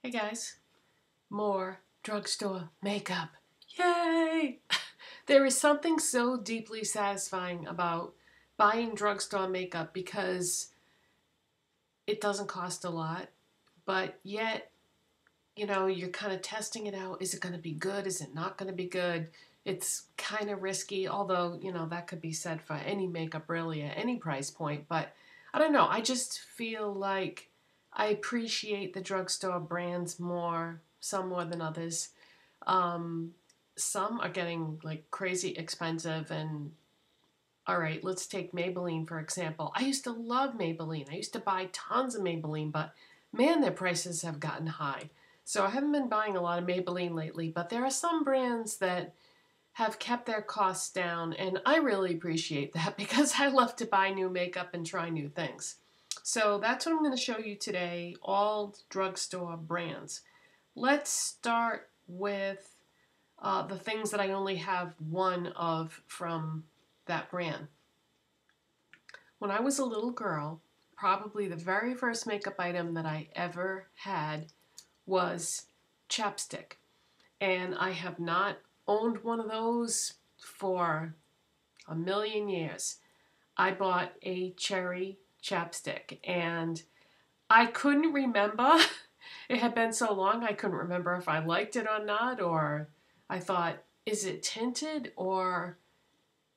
Hey guys, more drugstore makeup. Yay! There is something so deeply satisfying about buying drugstore makeup because it doesn't cost a lot, but yet, you're kind of testing it out. Is it going to be good? Is it not going to be good? It's kind of risky, although, that could be said for any makeup really at any price point, but I don't know. I just feel like I appreciate the drugstore brands more, some more than others. Um, some are getting like crazy expensive, and all right, let's take Maybelline for example. I used to love Maybelline. I used to buy tons of Maybelline, but man, their prices have gotten high. So I haven't been buying a lot of Maybelline lately, but there are some brands that have kept their costs down, and I really appreciate that because I love to buy new makeup and try new things. So that's what I'm going to show you today, all drugstore brands. Let's start with the things that I only have one of from that brand. When I was a little girl, probably the very first makeup item that I ever had was chapstick. And I have not owned one of those for a million years. I bought a cherry chapstick and I couldn't remember. It had been so long I couldn't remember if I liked it or not, or I thought, is it tinted or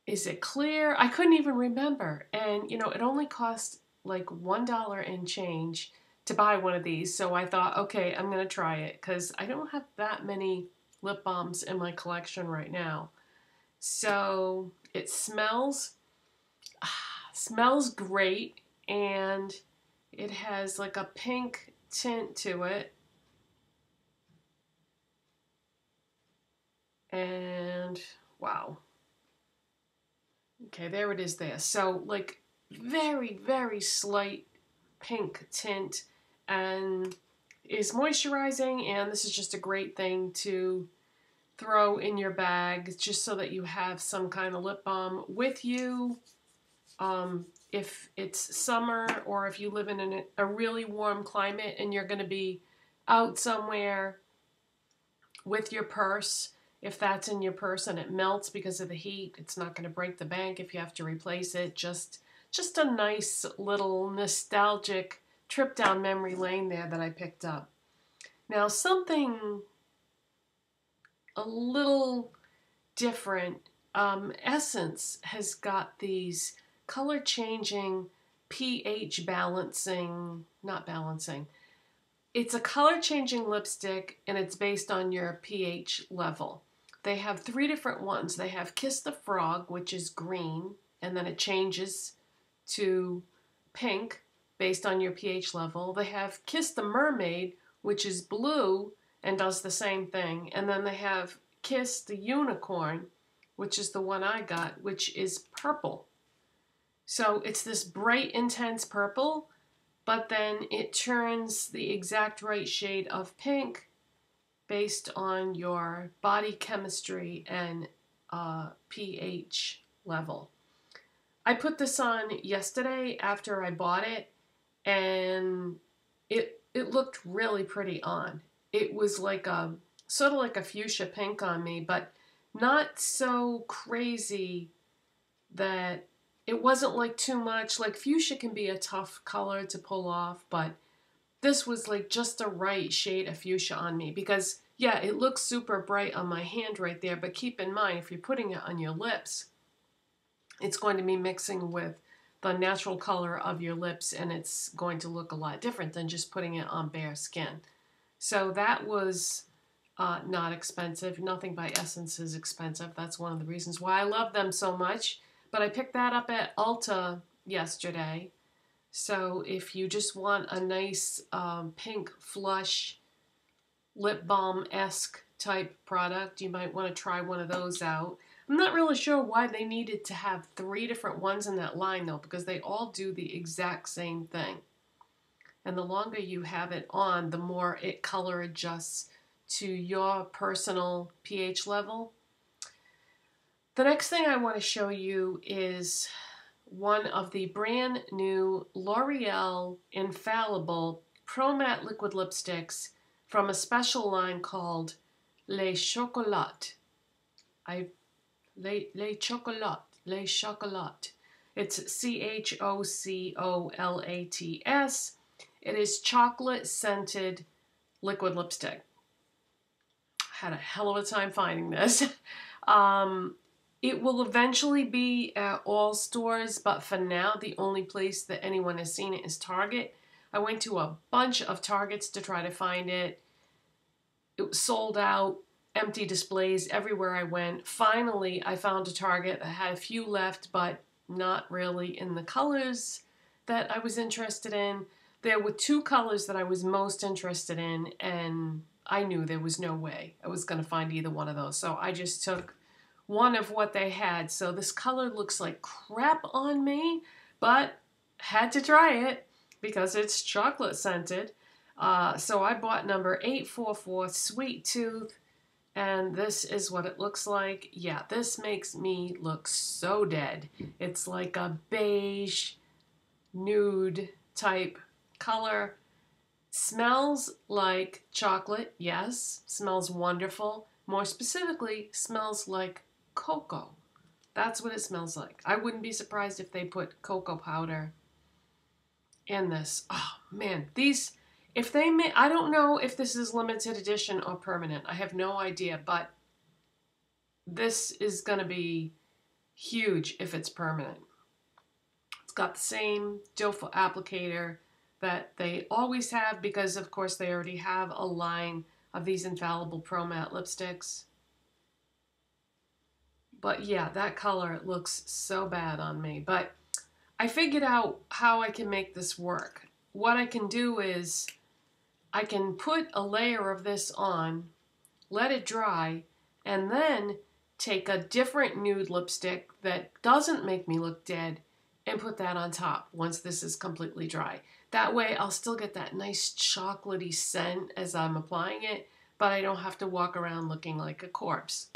is it clear? I couldn't even remember. And it only cost like $1 and change to buy one of these. So I thought, okay, I'm going to try it because I don't have that many lip balms in my collection right now. So it smells great, and it has like a pink tint to it. And wow. Okay, there it is there. So like very, very slight pink tint and is moisturizing, and this is just a great thing to throw in your bag just so that you have some kind of lip balm with you. If it's summer or if you live in a really warm climate and you're going to be out somewhere with your purse, if that's in your purse and it melts because of the heat, it's not going to break the bank if you have to replace it. Just a nice little nostalgic trip down memory lane there that I picked up. Now something a little different. Essence has got these color changing pH balancing, not balancing. It's a color changing lipstick and it's based on your pH level. They have 3 different ones. They have Kiss the Frog, which is green, and then it changes to pink based on your pH level. They have Kiss the Mermaid, which is blue and does the same thing. And then they have Kiss the Unicorn, which is the one I got, which is purple. So it's this bright, intense purple, but then it turns the exact right shade of pink based on your body chemistry and pH level. I put this on yesterday after I bought it, and it looked really pretty on. It was like a sort of like a fuchsia pink on me, but not so crazy that it wasn't like too much. Like fuchsia can be a tough color to pull off, but this was like just the right shade of fuchsia on me because yeah, it looks super bright on my hand right there, but keep in mind if you're putting it on your lips, it's going to be mixing with the natural color of your lips and it's going to look a lot different than just putting it on bare skin. So that was not expensive. Nothing by Essence is expensive. That's one of the reasons why I love them so much. But I picked that up at Ulta yesterday. So if you just want a nice pink flush lip balm-esque type product, you might want to try one of those out. I'm not really sure why they needed to have 3 different ones in that line though, because they all do the exact same thing. And the longer you have it on, the more it color adjusts to your personal pH level. The next thing I want to show you is one of the brand new L'Oreal Infallible Pro Matte Liquid Lipsticks from a special line called Les Chocolat. Les Chocolat. Les Chocolat. It's Chocolats. It is chocolate scented liquid lipstick. Had a hell of a time finding this. It will eventually be at all stores, but for now, the only place that anyone has seen it is Target. I went to a bunch of Targets to try to find it. It was sold out, empty displays everywhere I went. Finally, I found a Target that had a few left, but not really in the colors that I was interested in. There were two colors that I was most interested in, and I knew there was no way I was going to find either one of those. So I just took one of what they had. So this color looks like crap on me, but had to try it because it's chocolate scented. So I bought number 844 Sweet Tooth, and this is what it looks like. Yeah, this makes me look so dead. It's like a beige, nude type color. Smells like chocolate, yes. Smells wonderful. More specifically, smells like cocoa. That's what it smells like. I wouldn't be surprised if they put cocoa powder in this. Oh man, these, if they may, I don't know if this is limited edition or permanent. I have no idea, but this is going to be huge if it's permanent. It's got the same doe foot applicator that they always have because, of course, they already have a line of these Infallible Pro Matte lipsticks. But yeah, that color looks so bad on me. But I figured out how I can make this work. What I can do is I can put a layer of this on, let it dry, and then take a different nude lipstick that doesn't make me look dead and put that on top once this is completely dry. That way I'll still get that nice chocolatey scent as I'm applying it, but I don't have to walk around looking like a corpse.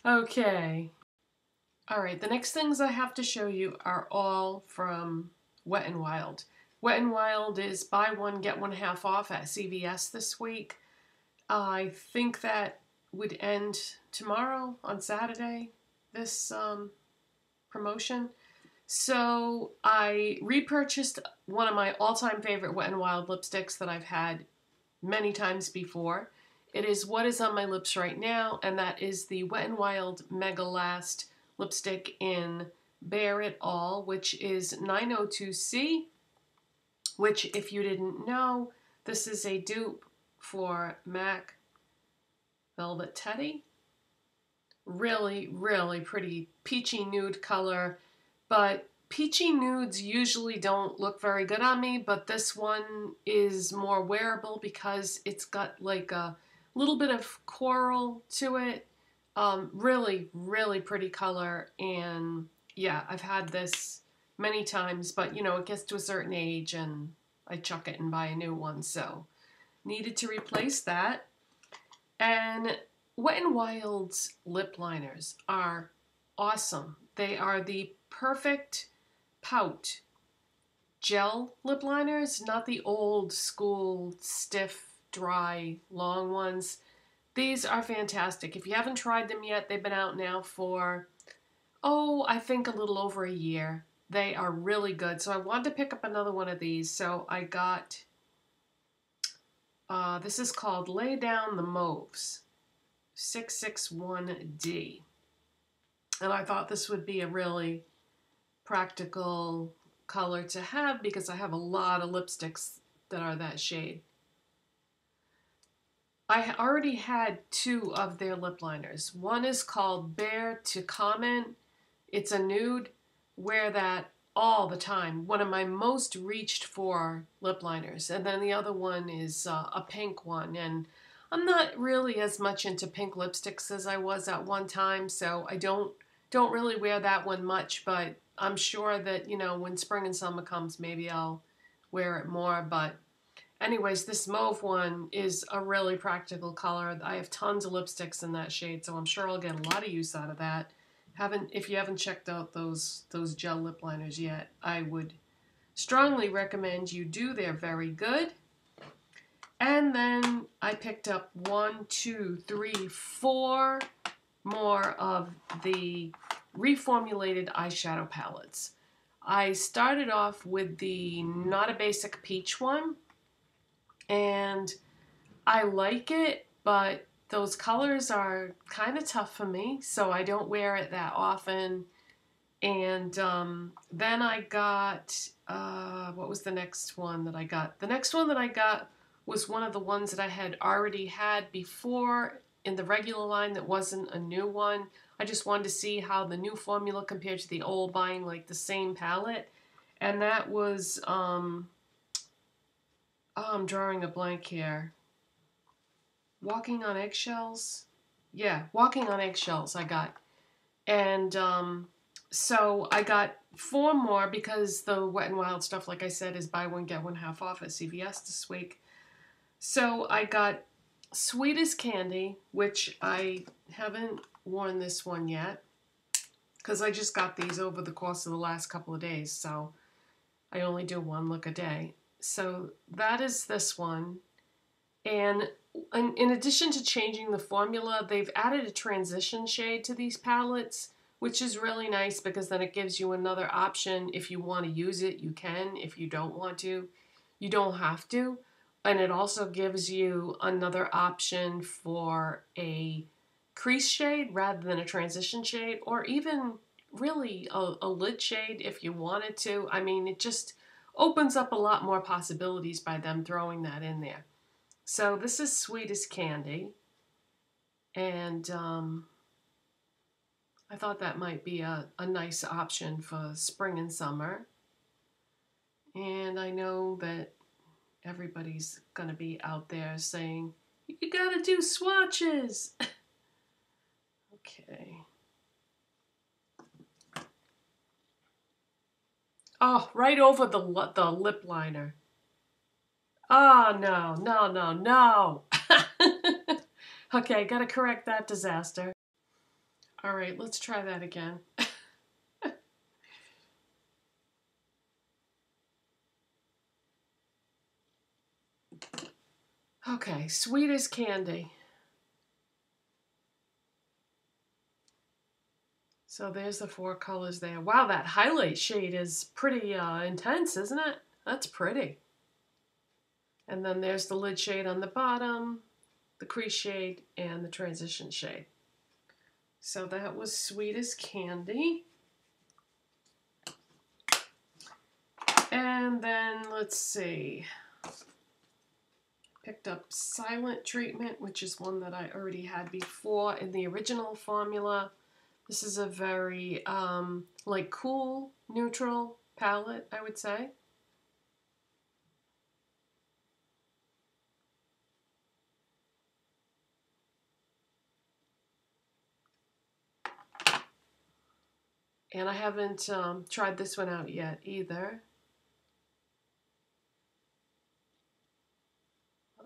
Okay. Alright, the next things I have to show you are all from Wet n Wild. Wet n Wild is buy one, get one half off at CVS this week. I think that would end tomorrow on Saturday, this promotion. So I repurchased one of my all-time favorite Wet n Wild lipsticks that I've had many times before. It is what is on my lips right now, and that is the Wet n Wild Megalast lipstick in Bare It All, which is 902C, which, if you didn't know, this is a dupe for MAC Velvet Teddy. Really, really pretty peachy nude color, but peachy nudes usually don't look very good on me, but this one is more wearable because it's got like a little bit of coral to it. Really, really pretty color, and yeah, I've had this many times, but you know, it gets to a certain age and I chuck it and buy a new one, so needed to replace that. And Wet n Wild's lip liners are awesome. They are the perfect pout gel lip liners, not the old school stiff, dry, long ones. These are fantastic. If you haven't tried them yet, they've been out now for, I think a little over a year. They are really good. So I wanted to pick up another one of these. So I got, this is called Lay Down the Mauves, 661D. And I thought this would be a really practical color to have because I have a lot of lipsticks that are that shade. I already had two of their lip liners. One is called Bare to Comment. It's a nude. Wear that all the time. One of my most reached for lip liners. And then the other one is a pink one. And I'm not really as much into pink lipsticks as I was at one time, so I don't really wear that one much, but I'm sure that, you know, when spring and summer comes, maybe I'll wear it more. But anyways, this mauve one is a really practical color. I have tons of lipsticks in that shade, so I'm sure I'll get a lot of use out of that. If you haven't checked out those gel lip liners yet, I would strongly recommend you do. They're very good. And then I picked up 1, 2, 3, 4 more of the reformulated eyeshadow palettes. I started off with the Not a Basic Peach one, and I like it, but those colors are kind of tough for me, so I don't wear it that often. And then I got, what was the next one that I got? The next one that I got was one of the ones that I had already had before in the regular line that wasn't a new one. I just wanted to see how the new formula compared to the old, buying like the same palette. And that was, oh, I'm drawing a blank here. Walking on Eggshells? Yeah, Walking on Eggshells I got. And so I got 4 more because the Wet n Wild stuff, like I said, is buy one, get one half off at CVS this week. So I got Sweet as Candy, which I haven't worn this one yet because I just got these over the course of the last couple of days, so I only do 1 look a day. So that is this one. And in addition to changing the formula, they've added a transition shade to these palettes, which is really nice because then it gives you another option. If you want to use it, you can. If you don't want to, you don't have to. And it also gives you another option for a crease shade rather than a transition shade, or even really a lid shade if you wanted to. I mean, it just opens up a lot more possibilities by them throwing that in there. So this is Sweet as Candy, and I thought that might be a nice option for spring and summer. And I know that everybody's going to be out there saying, you gotta do swatches. Okay. Oh, right over the lip liner. Oh, no, no, no, no. Okay, gotta correct that disaster. All right, let's try that again. Okay, Sweet as Candy. So there's the 4 colors there. Wow, that highlight shade is pretty intense, isn't it? That's pretty. And then there's the lid shade on the bottom, the crease shade, and the transition shade. So that was Sweet as Candy. And then, let's see, picked up Silent Treatment, which is one that I already had before in the original formula. This is a very, like, cool, neutral palette, I would say. And I haven't tried this one out yet either.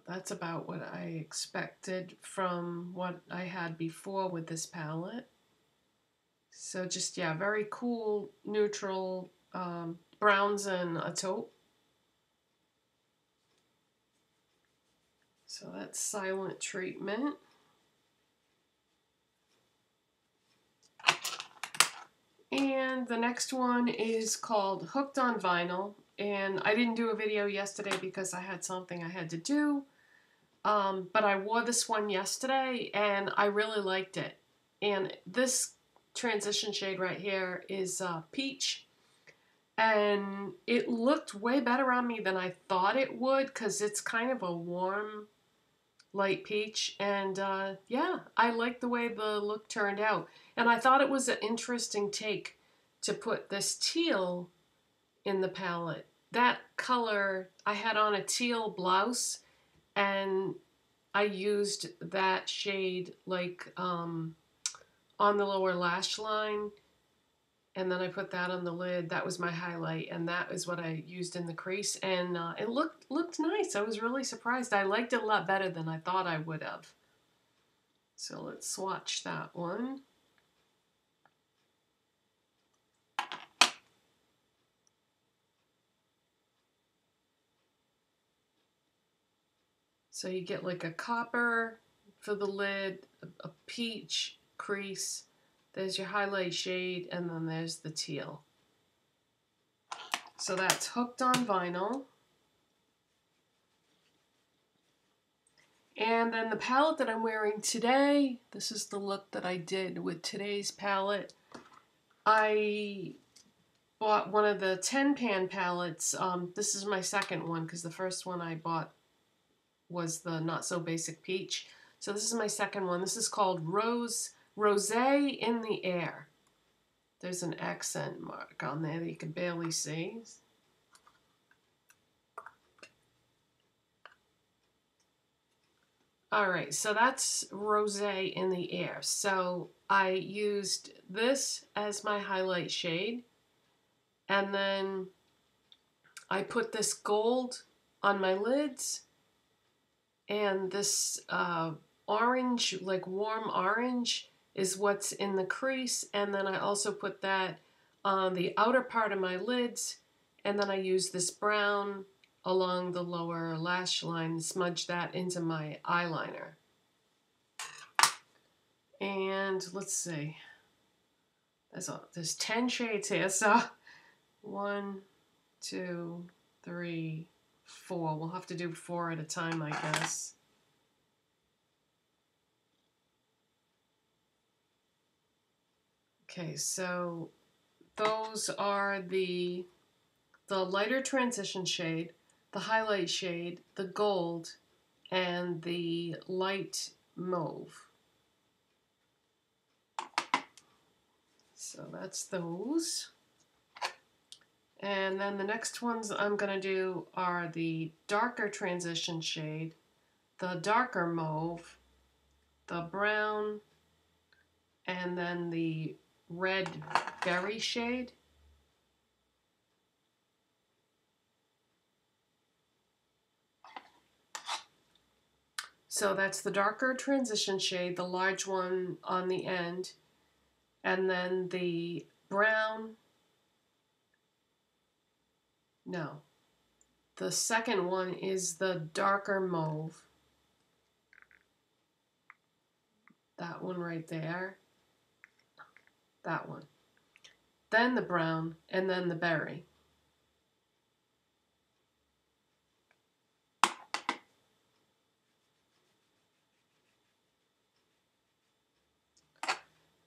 That's about what I expected from what I had before with this palette. So just, yeah, very cool, neutral browns and a taupe. So that's Silent Treatment. And the next one is called Hooked on Vinyl. And I didn't do a video yesterday because I had something I had to do. But I wore this one yesterday and I really liked it. And this transition shade right here is Peach. And it looked way better on me than I thought it would because it's kind of a warm, light peach. And yeah, I like the way the look turned out. And I thought it was an interesting take to put this teal in the palette. That color, I had on a teal blouse and I used that shade like on the lower lash line, and then I put that on the lid. That was my highlight, and that is what I used in the crease, and it looked nice. I was really surprised. I liked it a lot better than I thought I would have. So let's swatch that one. So you get like a copper for the lid, a peach crease, there's your highlight shade, and then there's the teal. So that's hooked on vinyl. And then the palette that I'm wearing today, this is the look that I did with today's palette. I bought one of the 10-pan palettes. This is my second one because the first one I bought was the Not So Basic Peach. So this is my second one. This is called Rosé in the Air. There's an accent mark on there that you can barely see. Alright, so that's Rosé in the Air. So I used this as my highlight shade, and then I put this gold on my lids, and this orange, like warm orange, is what's in the crease, and then I also put that on the outer part of my lids, and then I use this brown along the lower lash line and smudge that into my eyeliner. And let's see, there's 10 shades here, so 1, 2, 3, 4. We'll have to do 4 at a time, I guess. Okay, so those are the lighter transition shade, the highlight shade, the gold, and the light mauve. So that's those. And then the next ones I'm going to do are the darker transition shade, the darker mauve, the brown, and then the red berry shade. So that's the darker transition shade, the large one on the end, and then the brown, no, the second one is the darker mauve. That one right there, that one. Then the brown, and then the berry.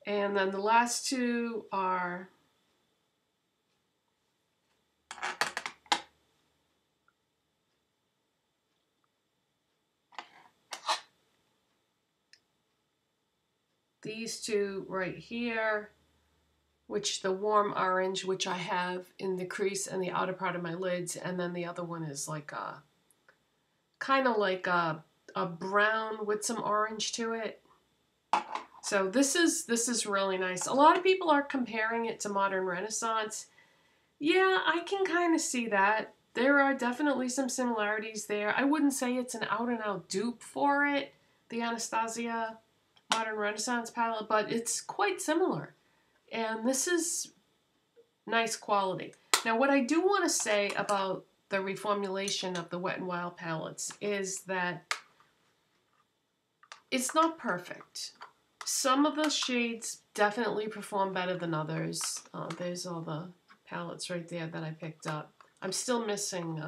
And then the last two are these two right here, which the warm orange, which I have in the crease and the outer part of my lids, and then the other one is like a kind of like a brown with some orange to it. So this is really nice. A lot of people are comparing it to Modern Renaissance. Yeah, I can kind of see that. There are definitely some similarities there. I wouldn't say it's an out-and-out dupe for it, the Anastasia Modern Renaissance palette, but it's quite similar. And this is nice quality. Now, what I do want to say about the reformulation of the Wet n Wild palettes is that it's not perfect. Some of the shades definitely perform better than others. There's all the palettes right there that I picked up. I'm still missing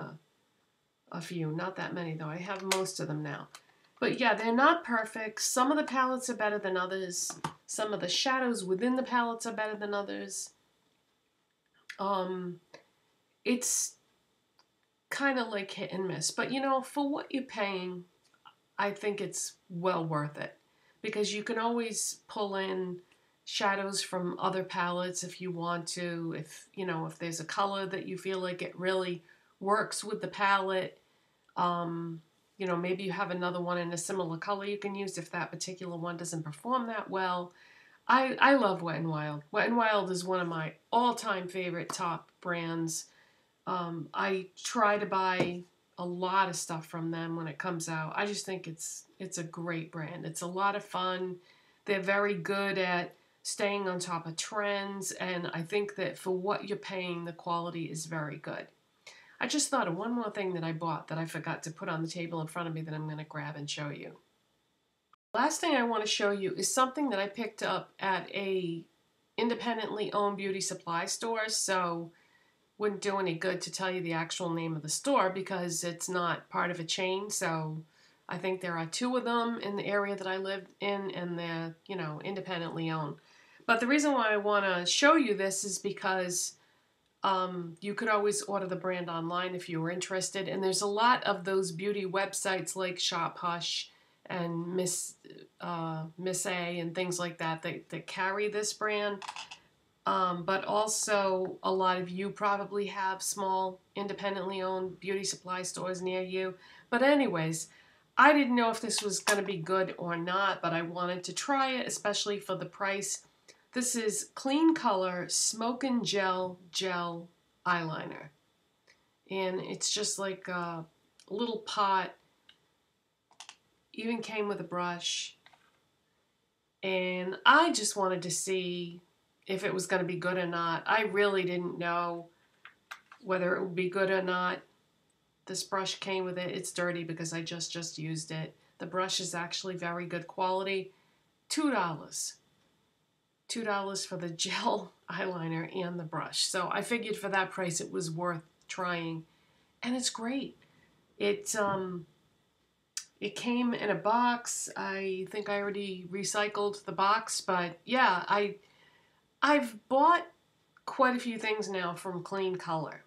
a few, not that many though. I have most of them now. But yeah, they're not perfect. Some of the palettes are better than others. Some of the shadows within the palettes are better than others. It's kind of like hit and miss. But you know, for what you're paying, I think it's well worth it. Because you can always pull in shadows from other palettes if you want to. If, you know, if there's a color that you feel like it really works with the palette, you know, maybe you have another one in a similar color you can use if that particular one doesn't perform that well. I love Wet n Wild. Wet n Wild is one of my all-time favorite top brands. I try to buy a lot of stuff from them when it comes out. I just think it's a great brand. It's a lot of fun. They're very good at staying on top of trends, and I think that for what you're paying, the quality is very good. I just thought of one more thing that I bought that I forgot to put on the table in front of me that I'm going to grab and show you. Last thing I want to show you is something that I picked up at a independently owned beauty supply store, so wouldn't do any good to tell you the actual name of the store because it's not part of a chain. So I think there are 2 of them in the area that I live in, and they're, you know, independently owned. But the reason why I want to show you this is because you could always order the brand online if you were interested, and there's a lot of those beauty websites like Shop Hush and Miss A and things like that that carry this brand. But also a lot of you probably have small independently owned beauty supply stores near you. But anyways, I didn't know if this was going to be good or not, but I wanted to try it, especially for the price. This is Kleancolor Smokin Gel Eyeliner. And it's just like a little pot. Even came with a brush. And I just wanted to see if it was going to be good or not. I really didn't know whether it would be good or not. This brush came with it. It's dirty because I just used it. The brush is actually very good quality. $2. $2 for the gel eyeliner and the brush. So I figured for that price it was worth trying. And it's great. It came in a box. I think I already recycled the box, but yeah, I've bought quite a few things now from Kleancolor.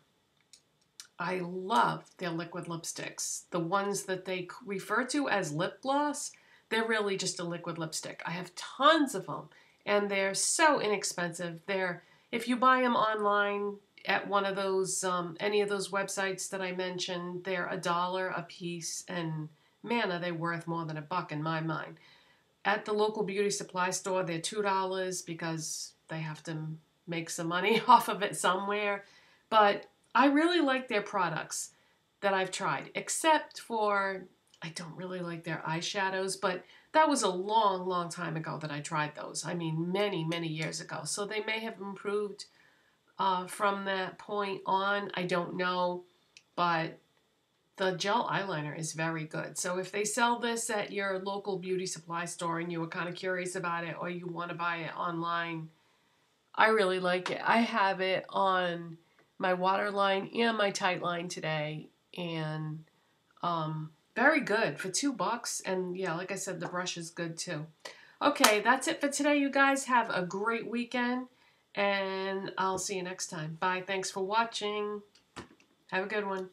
I love their liquid lipsticks. The ones that they refer to as lip gloss, they're really just a liquid lipstick. I have tons of them, and they're so inexpensive. If you buy them online at one of those, any of those websites that I mentioned, they're $1 a piece, and man, are they worth more than $1 in my mind. At the local beauty supply store, they're $2 because they have to make some money off of it somewhere. But I really like their products that I've tried, except for I don't really like their eyeshadows, but that was a long time ago that I tried those. I mean, many years ago. So they may have improved from that point on. I don't know, but the gel eyeliner is very good. So if they sell this at your local beauty supply store and you were kind of curious about it or you want to buy it online, I really like it. I have it on my waterline and my tight line today, and very good for $2. And yeah, like I said, the brush is good too. Okay, that's it for today, you guys. Have a great weekend, and I'll see you next time. Bye. Thanks for watching. Have a good one.